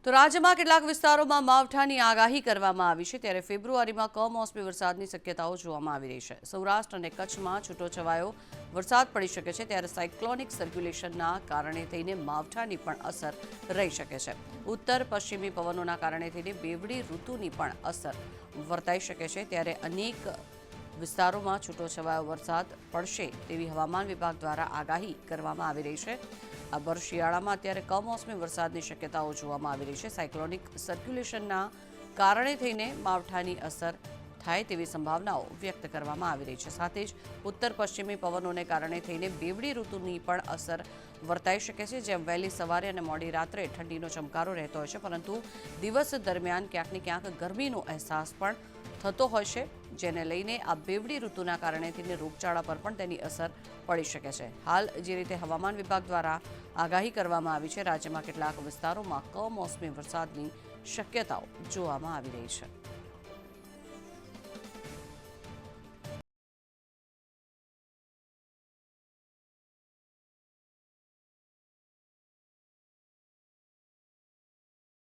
તો રાજ્યમાં કેટલાક વિસ્તારોમાં માવઠાની આગાહી કરવામાં આવી છે, ત્યારે ફેબ્રુઆરીમાં કમોસમી વરસાદની શક્યતાઓ જોવામાં આવી રહી છે. સૌરાષ્ટ્ર અને કચ્છમાં છૂટોછવાયો વરસાદ પડી શકે છે, ત્યારે સાયક્લોનિક સર્ક્યુલેશનના કારણે થઈને માવઠાની પણ અસર રહી શકે છે. ઉત્તર પશ્ચિમી પવનોના કારણે થઈને બેવડી ઋતુની પણ અસર વર્તાઈ શકે છે, ત્યારે અનેક વિસ્તારોમાં છૂટોછવાયો વરસાદ પડશે તેવી હવામાન વિભાગ દ્વારા આગાહી કરવામાં આવી રહી છે. આ ભર શિયાળામાં અત્યારે કમોસમી વરસાદની શક્યતાઓ જોવામાં આવી રહી છે. સાયક્લોનિક સર્ક્યુલેશનના કારણે થઈને માવઠાની અસર થાય તેવી સંભાવનાઓ વ્યક્ત કરવામાં આવી રહી છે. સાથે જ ઉત્તર પશ્ચિમી પવનોને કારણે થઈને બેવડી ઋતુની પણ અસર વર્તાઈ શકે છે. જેમ વહેલી સવારે અને મોડી રાત્રે ઠંડીનો ચમકારો રહેતો હોય છે, પરંતુ દિવસ દરમિયાન ક્યાંક ને ક્યાંક ગરમીનો અહેસાસ પણ થતો હોય છે, જેને લઈને આ બેવડી ઋતુના કારણે થઈને રોગચાળા પર પણ તેની અસર પડી શકે છે. હાલ જે રીતે હવામાન વિભાગ દ્વારા આગાહી કરવામાં આવી છે, રાજ્યમાં કેટલાક વિસ્તારોમાં કમોસમી વરસાદની શક્યતાઓ જોવામાં આવી રહી છે.